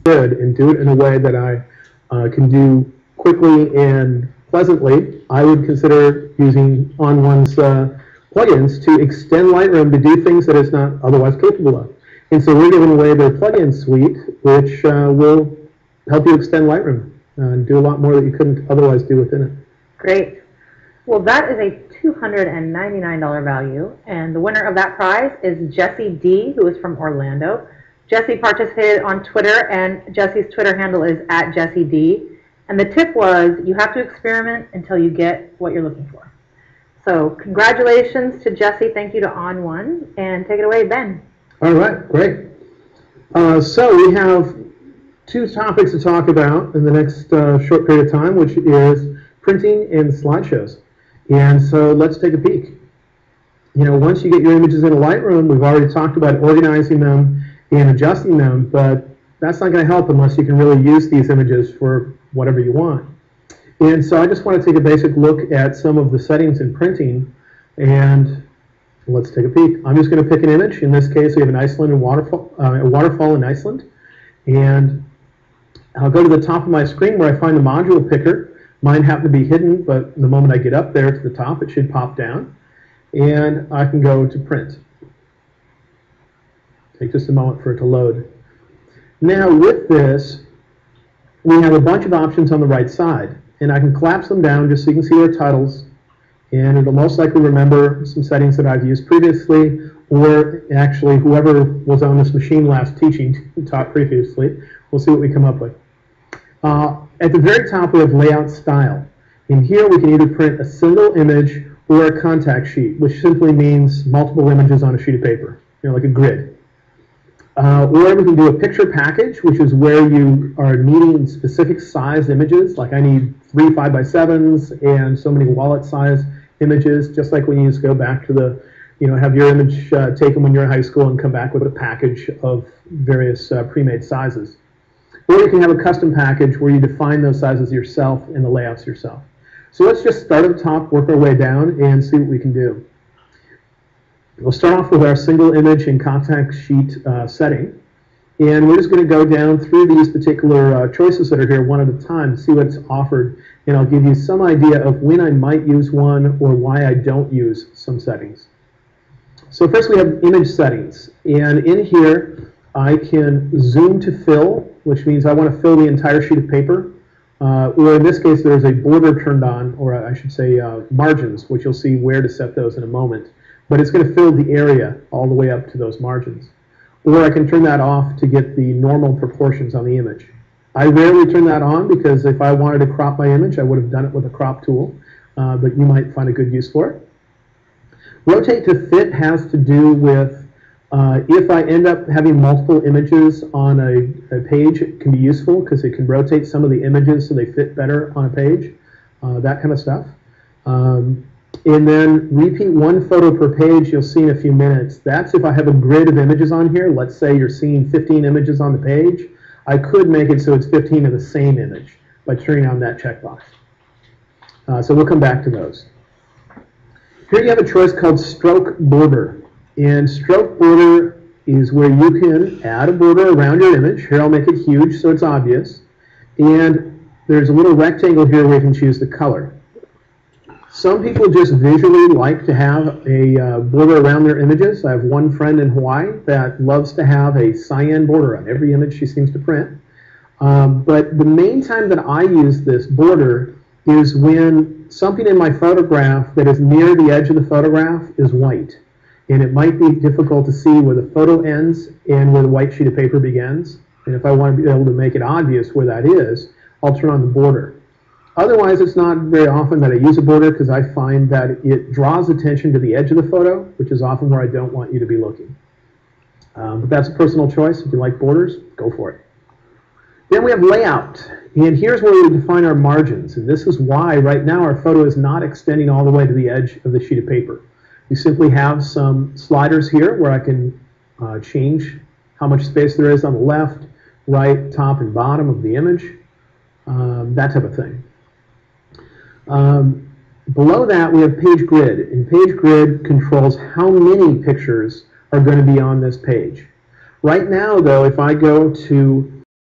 good and do it in a way that I can do quickly and pleasantly, I would consider using ON1's plugins to extend Lightroom to do things that it's not otherwise capable of. And so we're giving away their plugin suite, which will help you extend Lightroom and do a lot more that you couldn't otherwise do within it. Great. Well, that is a $299 value, and the winner of that prize is Jessie D, who is from Orlando. Jessie participated on Twitter, and Jessie's Twitter handle is @JessieD. And the tip was, you have to experiment until you get what you're looking for. So congratulations to Jessie. Thank you to ON1. And take it away, Ben. All right, great. So we have two topics to talk about in the next short period of time, which is printing and slideshows. And so let's take a peek. You know, once you get your images into Lightroom, we've already talked about organizing them and adjusting them, but that's not going to help unless you can really use these images for whatever you want. And so I just want to take a basic look at some of the settings in printing, and let's take a peek. I'm just going to pick an image. In this case, we have an Iceland and a waterfall in Iceland. And I'll go to the top of my screen where I find the module picker. Mine happened to be hidden, but the moment I get up there to the top, it should pop down. And I can go to print. Take just a moment for it to load. Now with this, we have a bunch of options on the right side. And I can collapse them down just so you can see our titles. And it'll most likely remember some settings that I've used previously, or actually whoever was on this machine last teaching taught previously. We'll see what we come up with. At the very top we have layout style. In here we can either print a single image or a contact sheet, which simply means multiple images on a sheet of paper, you know, like a grid. Or we can do a picture package, which is where you are needing specific size images, like I need 3 5x7s and so many wallet size images, just like when you just go back to the, you know, have your image taken when you're in high school and come back with a package of various pre-made sizes. Or you can have a custom package where you define those sizes yourself and the layouts yourself. So let's just start at the top, work our way down, and see what we can do. We'll start off with our single image and contact sheet setting. And we're just going to go down through these particular choices that are here one at a time to see what's offered. And I'll give you some idea of when I might use one or why I don't use some settings. So first we have image settings. And in here, I can zoom to fill, which means I want to fill the entire sheet of paper. Or in this case, there's a border turned on, or I should say margins, which you'll see where to set those in a moment. But it's going to fill the area all the way up to those margins. Or I can turn that off to get the normal proportions on the image. I rarely turn that on because if I wanted to crop my image, I would have done it with a crop tool, but you might find a good use for it. Rotate to fit has to do with if I end up having multiple images on a page, it can be useful because it can rotate some of the images so they fit better on a page, that kind of stuff. And then repeat one photo per page you'll see in a few minutes. That's if I have a grid of images on here. Let's say you're seeing 15 images on the page. I could make it so it's 15 of the same image by turning on that checkbox. So we'll come back to those. Here you have a choice called stroke border. And stroke border is where you can add a border around your image. Here I'll make it huge so it's obvious. And there's a little rectangle here where you can choose the color. Some people just visually like to have a border around their images. I have one friend in Hawaii that loves to have a cyan border on every image she seems to print. But the main time that I use this border is when something in my photograph that is near the edge of the photograph is white. And it might be difficult to see where the photo ends and where the white sheet of paper begins. And if I want to be able to make it obvious where that is, I'll turn on the border. Otherwise, it's not very often that I use a border because I find that it draws attention to the edge of the photo, which is often where I don't want you to be looking. But that's a personal choice. If you like borders, go for it. Then we have layout. And here's where we define our margins. And this is why right now our photo is not extending all the way to the edge of the sheet of paper. We simply have some sliders here where I can change how much space there is on the left, right, top, and bottom of the image, that type of thing. Below that, we have page grid, and page grid controls how many pictures are going to be on this page. Right now, though, if I go to